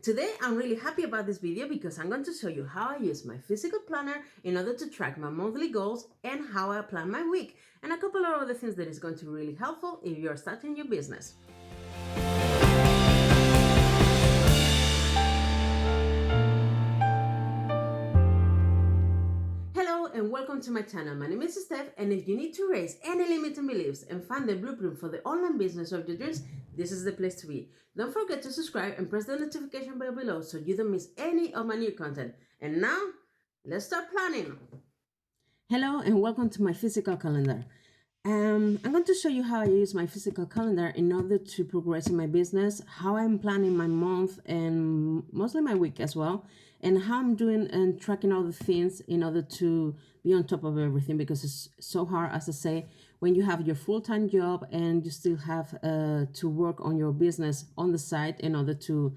Today, I'm really happy about this video because I'm going to show you how I use my physical planner in order to track my monthly goals and how I plan my week, and a couple of other things that is going to be really helpful if you're starting your business. Hello and welcome to my channel. My name is Stef, and if you need to raise any limiting beliefs and find the blueprint for the online business of your dreams, this is the place to be. Don't forget to subscribe and press the notification bell below so you don't miss any of my new content. And now, let's start planning. Hello and welcome to my physical calendar. I'm going to show you how I use my physical calendar in order to progress in my business, how I'm planning my month and mostly my week as well, and how I'm doing and tracking all the things in order to be on top of everything, because it's so hard, as I say, when you have your full-time job and you still have to work on your business on the side in order to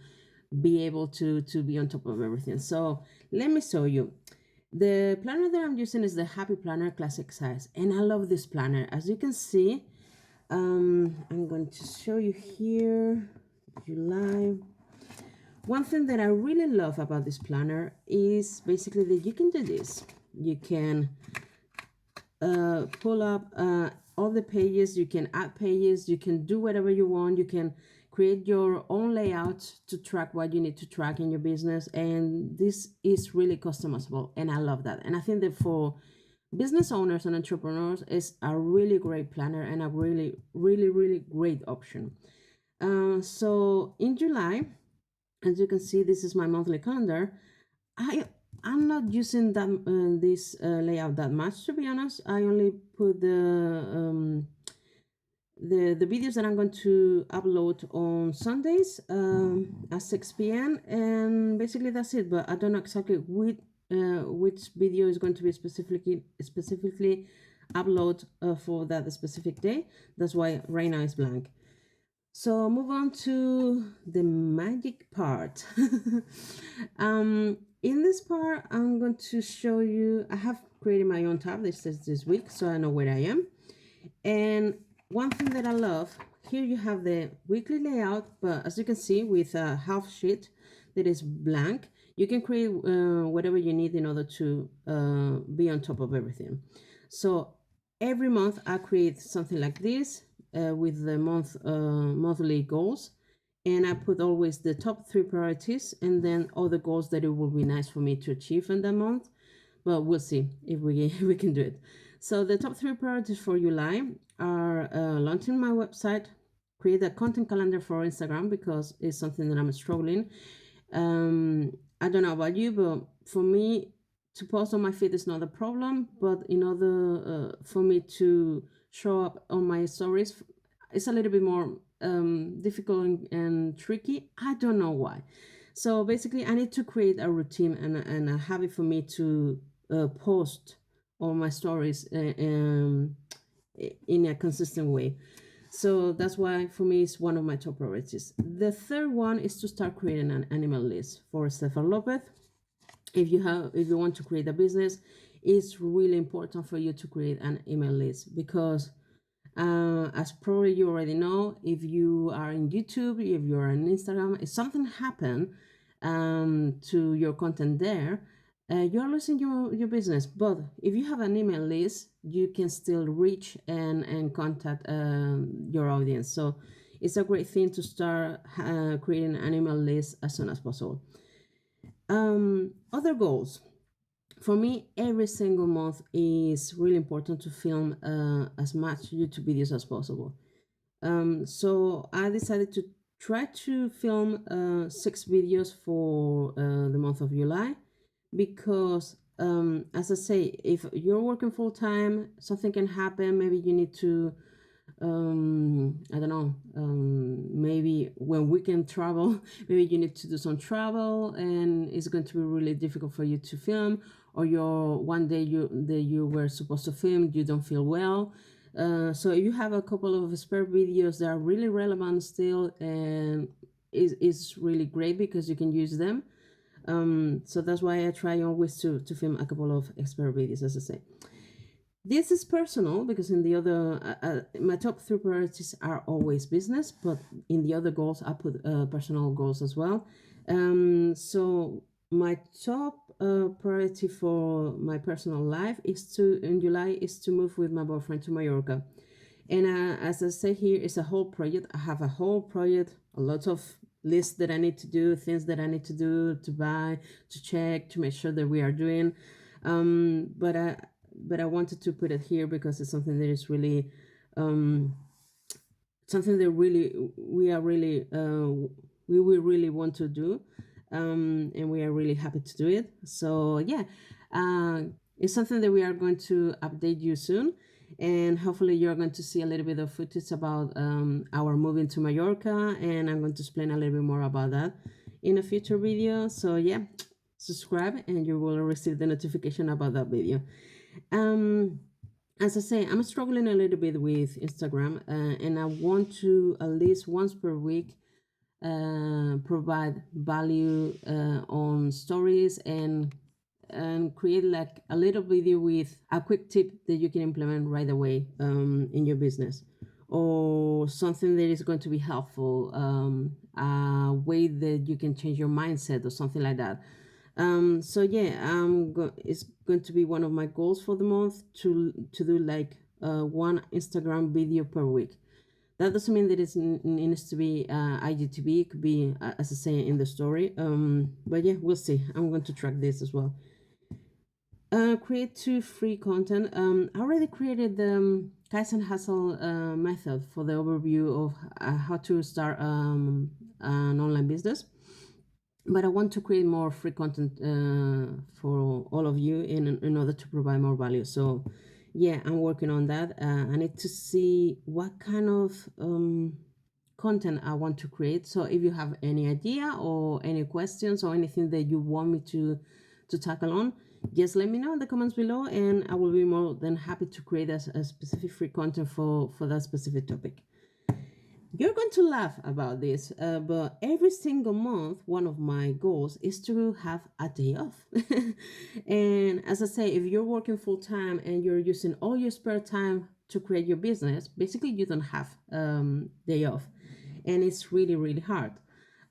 be able to be on top of everything. So let me show you. The planner that I'm using is the Happy Planner Classic Size, and I love this planner. As you can see, I'm going to show you here, July. One thing that I really love about this planner is basically that you can do this. You can pull up all the pages, you can add pages, you can do whatever you want, you can create your own layout to track what you need to track in your business, and this is really customizable, and I love that. And I think that for business owners and entrepreneurs, it's a really great planner and a really great option. So in July, as you can see, this is my monthly calendar. I'm not using that this layout that much, to be honest. I only put the videos that I'm going to upload on Sundays at 6 p.m. and basically that's it. But I don't know exactly which video is going to be specifically upload for that specific day. That's why right now it's blank. So move on to the magic part. In this part, I'm going to show you, I have created my own tab this week, so I know where I am. And one thing that I love, here you have the weekly layout, but as you can see, with a half sheet that is blank, you can create whatever you need in order to be on top of everything. So every month I create something like this with the monthly goals, and I put always the top 3 priorities and then all the goals that it will be nice for me to achieve in that month. But we'll see if we can do it. So the top 3 priorities for July are launching my website, create a content calendar for Instagram because it's something that I'm struggling. I don't know about you, but for me to post on my feed is not a problem, but in order for me to show up on my stories, it's a little bit more difficult and tricky. I don't know why. So basically I need to create a routine and a habit for me to post all my stories in a consistent way. So that's why for me it's one of my top priorities. The third one is to start creating an email list for Stef and Lopez. If you want to create a business, it's really important for you to create an email list, because as probably you already know, if you are in YouTube, if you're on Instagram, if something happened to your content there, you're losing your business. But if you have an email list, you can still reach and contact your audience. So it's a great thing to start creating an email list as soon as possible. Other goals. For me, every single month is really important to film as much YouTube videos as possible. So I decided to try to film 6 videos for the month of July, because as I say, if you're working full-time, something can happen. Maybe you need to I don't know, maybe when we can travel, maybe you need to do some travel and it's going to be really difficult for you to film, or one day you were supposed to film, you don't feel well. So you have a couple of spare videos that are really relevant still, and is really great because you can use them. So that's why I try always to film a couple of spare videos, as I say. This is personal because in the other, my top 3 priorities are always business, but in the other goals, I put personal goals as well. So my top priority for my personal life in July is to move with my boyfriend to Mallorca. And as I say here, it's a whole project. I have a whole project, a lot of lists that I need to do, things that I need to do, to buy, to check, to make sure that we are doing. But I wanted to put it here because it's something that is really something that we will really want to do, and we are really happy to do it. So yeah, it's something that we are going to update you soon, and hopefully you're going to see a little bit of footage about our moving to Mallorca, and I'm going to explain a little bit more about that in a future video. So yeah, subscribe and you will receive the notification about that video. As I say, I'm struggling a little bit with Instagram, and I want to at least once per week provide value on stories and create like a little video with a quick tip that you can implement right away in your business, or something that is going to be helpful, a way that you can change your mindset or something like that. So yeah, it's going to be one of my goals for the month to do like one Instagram video per week. That doesn't mean that it needs to be IGTV. It could be, as I say in the story. But yeah, we'll see. I'm going to track this as well. Create 2 free content. I already created the Kaizen Hustle method for the overview of how to start an online business. But I want to create more free content for all of you in order to provide more value. So yeah, I'm working on that. I need to see what kind of content I want to create. So if you have any idea or any questions or anything that you want me to tackle on, just let me know in the comments below, and I will be more than happy to create a specific free content for that specific topic. You're going to laugh about this, but every single month, one of my goals is to have a day off. And as I say, if you're working full time and you're using all your spare time to create your business, basically you don't have day off, and it's really really hard.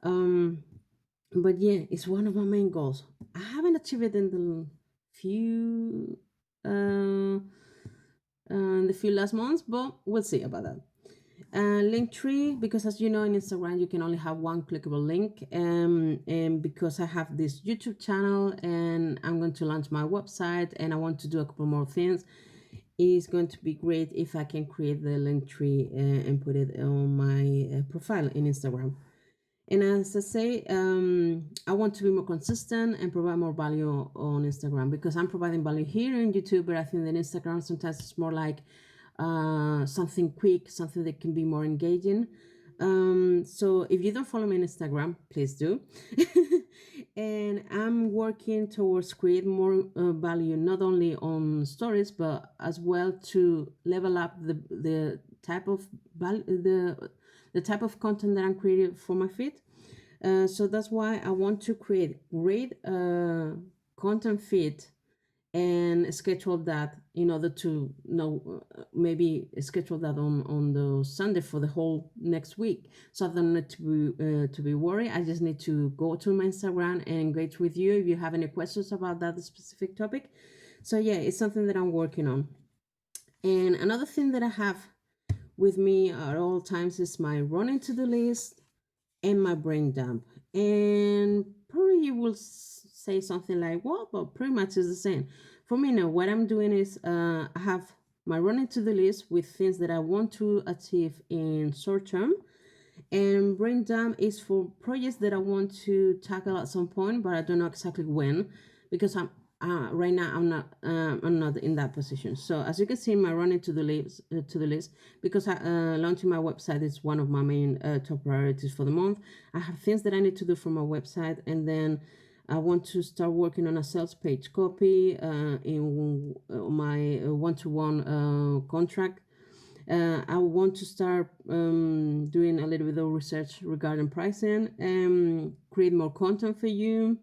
But yeah, it's one of my main goals. I haven't achieved it in the few last months, but we'll see about that. Linktree, because as you know in Instagram you can only have one clickable link, and because I have this YouTube channel and I'm going to launch my website and I want to do a couple more things, it's going to be great if I can create the Linktree and put it on my profile in Instagram. And as I say, I want to be more consistent and provide more value on Instagram, because I'm providing value here on YouTube, but I think that Instagram sometimes it's more like something quick, something that can be more engaging. So if you don't follow me on Instagram, please do. And I'm working towards create more value, not only on stories, but as well to level up the type of value, the type of content that I'm creating for my feed. So that's why I want to create great content feed and schedule that in order to know, maybe schedule that on the Sunday for the whole next week, so I don't need to be worried. I just need to go to my Instagram and engage with you if you have any questions about that specific topic. So yeah, it's something that I'm working on. And another thing that I have with me at all times is my running to-do list and my brain dump. And probably you will say something like, well, but pretty much is the same. For me now, what I'm doing is I have my running to-do list with things that I want to achieve in short term, and brain dump is for projects that I want to tackle at some point, but I don't know exactly when, because I'm right now I'm not in that position. So as you can see, my running to the list, because launching my website is one of my main top priorities for the month. I have things that I need to do for my website, and then I want to start working on a sales page copy in my one-to-one contract. I want to start doing a little bit of research regarding pricing and create more content for you.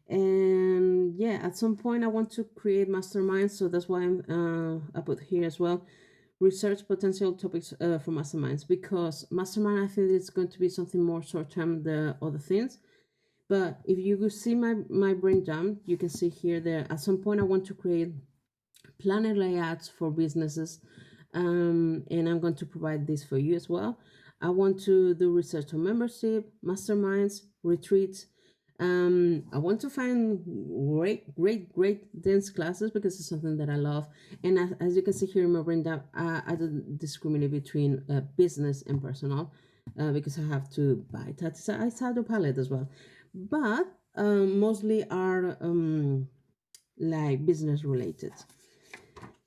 And yeah, at some point I want to create masterminds, so that's why I put here as well research potential topics for masterminds, because mastermind I think it's going to be something more short term the other things. But if you could see my brain dump, you can see here that at some point I want to create planner layouts for businesses, and I'm going to provide this for you as well. I want to do research on membership, masterminds, retreats. I want to find great dance classes because it's something that I love. And as you can see here in my brain dump, I don't discriminate between business and personal, because I have to buy I do palette as well, but mostly are like business related.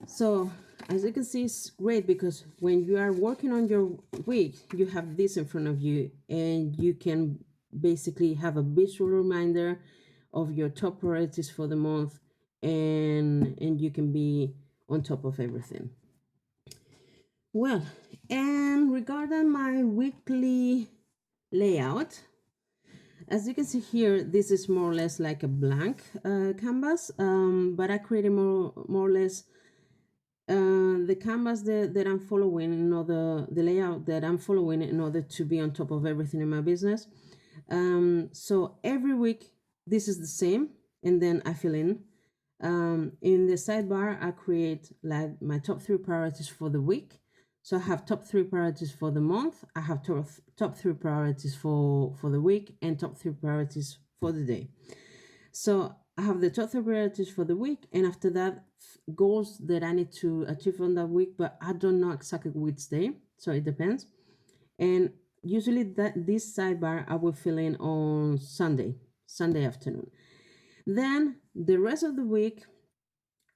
So as you can see, it's great because when you are working on your week, you have this in front of you and you can basically have a visual reminder of your top priorities for the month, and you can be on top of everything. Well, and regarding my weekly layout, as you can see here, this is more or less like a blank canvas, but I created more or less the canvas that I'm following in order, the layout that I'm following in order to be on top of everything in my business. So every week this is the same, and then I fill in. In the sidebar, I create like my top 3 priorities for the week. So I have top 3 priorities for the month. I have top 3 priorities for the week, and top 3 priorities for the day. So I have the top 3 priorities for the week, and after that, goals that I need to achieve on that week, but I don't know exactly which day, so it depends. And usually this sidebar I will fill in on Sunday afternoon. Then the rest of the week,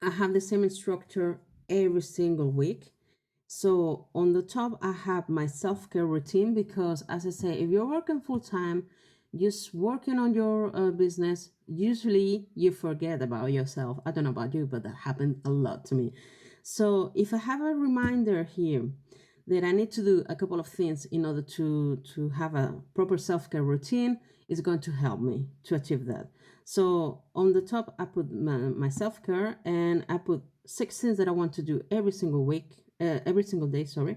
I have the same structure every single week. So on the top, I have my self-care routine because, as I say, if you're working full-time, just working on your business, usually you forget about yourself. I don't know about you, but that happened a lot to me. So if I have a reminder here that I need to do a couple of things in order to have a proper self-care routine, it's going to help me to achieve that. So on the top, I put my self-care, and I put 6 things that I want to do every single week, every single day, sorry.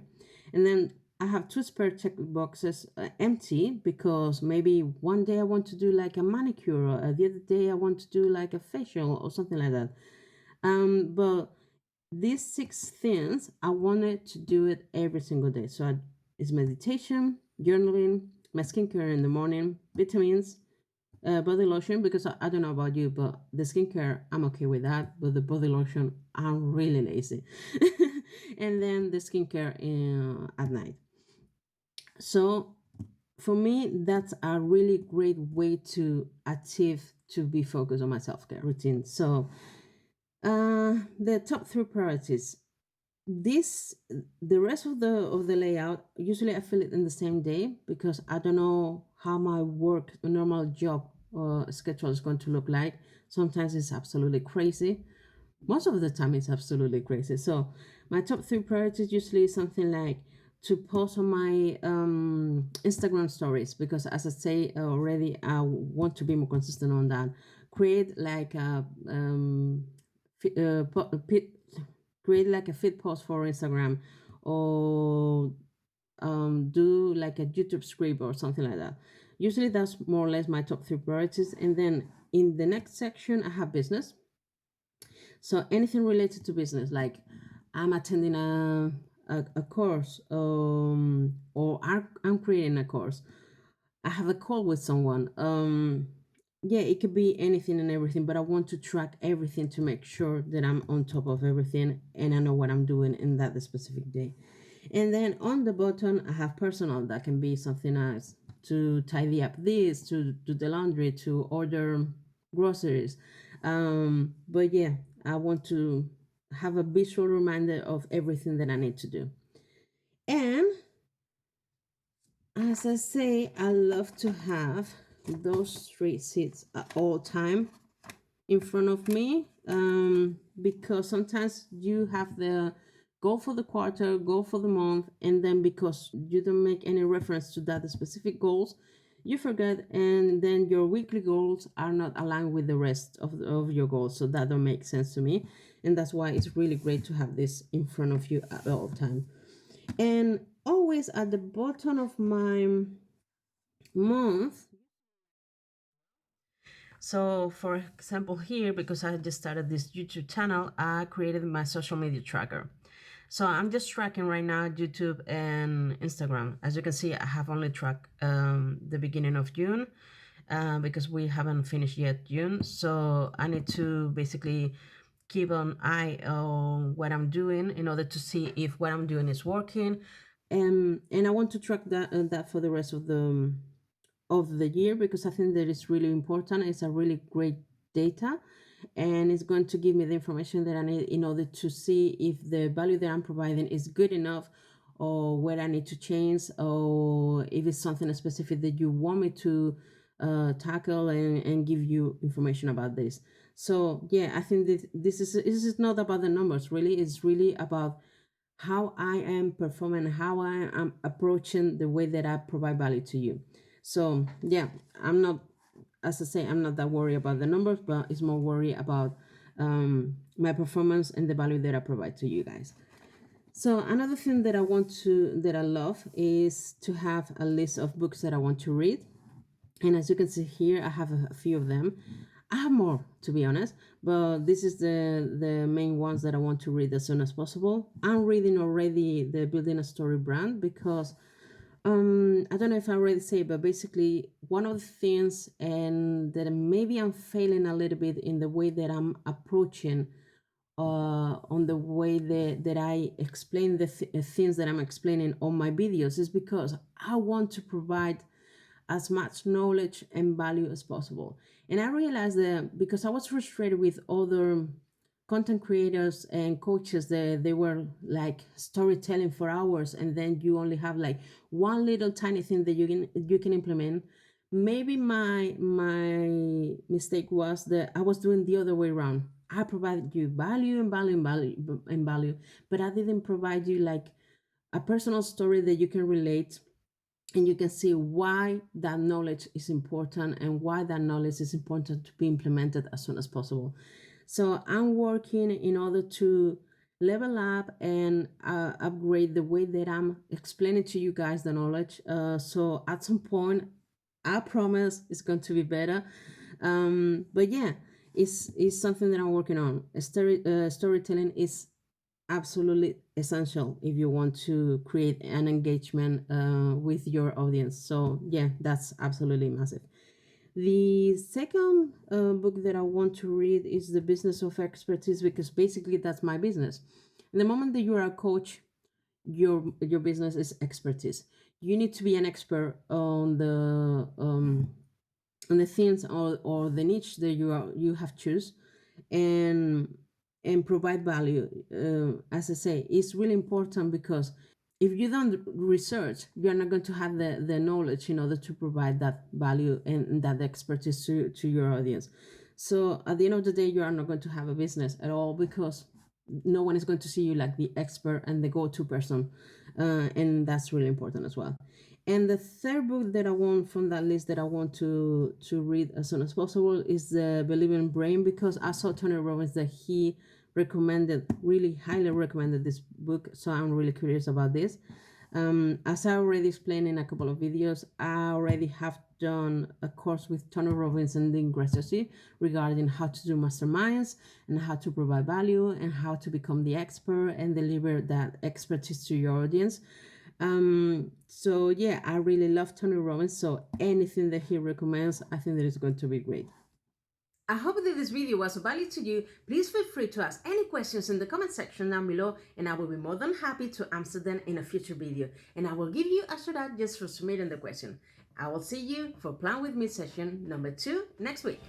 And then I have 2 spare check boxes empty because maybe one day I want to do like a manicure, or the other day I want to do like a facial or something like that. But these 6 things, I wanted to do it every single day. So it's meditation, journaling, my skincare in the morning, vitamins, body lotion, because I don't know about you, but the skincare, I'm okay with that. But the body lotion, I'm really lazy. And then the skincare at night. So for me, that's a really great way to achieve to be focused on my self-care routine. So the top 3 priorities. This the rest of the layout, usually I fill it in the same day because I don't know how my work normal job schedule is going to look like. Sometimes it's absolutely crazy. Most of the time it's absolutely crazy. So my top 3 priorities usually is something like to post on my Instagram stories, because as I say already, I want to be more consistent on that. Create like a create like a feed post for Instagram, or do like a YouTube script or something like that. Usually that's more or less my top 3 priorities. And then in the next section, I have business. So anything related to business, like I'm attending a course, or I'm creating a course. I have a call with someone. Yeah, it could be anything and everything, but I want to track everything to make sure that I'm on top of everything and I know what I'm doing in that specific day. And then on the bottom, I have personal. That can be something else, to tidy up this, to do the laundry, to order groceries. But yeah, I want to have a visual reminder of everything that I need to do. And as I say, I love to have those 3 seats at all time in front of me, because sometimes you have the goal for the quarter, goal for the month, and then because you don't make any reference to that specific goals, you forget, and then your weekly goals are not aligned with the rest of your goals. So that don't make sense to me, and that's why it's really great to have this in front of you at all time. And always at the bottom of my month, So for example here, because I just started this YouTube channel, I created my social media tracker. So I'm just tracking right now YouTube and Instagram. As you can see, I have only tracked the beginning of June because we haven't finished yet June. So I need to basically keep an eye on what I'm doing in order to see if what I'm doing is working. And I want to track that for the rest of the year, because I think that is really important. It's a really great data, and it's going to give me the information that I need in order to see if the value that I'm providing is good enough, or where I need to change, or if it's something specific that you want me to tackle and give you information about this. So yeah, I think this is not about the numbers really. It's really about how I am performing, how I am approaching the way that I provide value to you. So yeah, I'm not, as I say, I'm not that worried about the numbers, but it's more worried about my performance and the value that I provide to you guys. So another thing that I love is to have a list of books that I want to read. And as you can see here, I have a few of them. I have more, to be honest, but this is the main ones that I want to read as soon as possible. I'm reading already the Building a Story brand, because I don't know if I already say, but basically one of the things, and that maybe I'm failing a little bit in the way that I'm approaching on the way that I explain the things that I'm explaining on my videos, is because I want to provide as much knowledge and value as possible. And I realized that because I was frustrated with other content creators and coaches, that they were like storytelling for hours, and then you only have like one little tiny thing that you can implement. Maybe my mistake was that I was doing the other way around. I provided you value and value and value and value, but I didn't provide you like a personal story that you can relate, and you can see why that knowledge is important and why that knowledge is important to be implemented as soon as possible. So I'm working in order to level up and upgrade the way that I'm explaining to you guys the knowledge. So at some point, I promise it's going to be better. But yeah, it's something that I'm working on. Storytelling is absolutely essential if you want to create an engagement with your audience. So yeah, that's absolutely massive. The second book that I want to read is The Business of Expertise, because basically that's my business. In the moment that you are a coach, your business is expertise. You need to be an expert on the things, or the niche that you have choose, and provide value. As I say, it's really important, because if you don't research, you're not going to have the knowledge in order to provide that value and that expertise to your audience. So at the end of the day, you are not going to have a business at all, because no one is going to see you like the expert and the go-to person, and that's really important as well. And the third book that I want from that list that I want to read as soon as possible is the Believing Brain, because I saw Tony Robbins that he really highly recommended this book. So I'm really curious about this. As I already explained in a couple of videos, I already have done a course with Tony Robbins and Dean Graziosi regarding how to do masterminds and how to provide value and how to become the expert and deliver that expertise to your audience. So yeah, I really love Tony Robbins. So anything that he recommends, I think that is going to be great. I hope that this video was of value to you. Please feel free to ask any questions in the comment section down below, and I will be more than happy to answer them in a future video. And I will give you a shout out just for submitting the question. I will see you for Plan With Me session number 2 next week.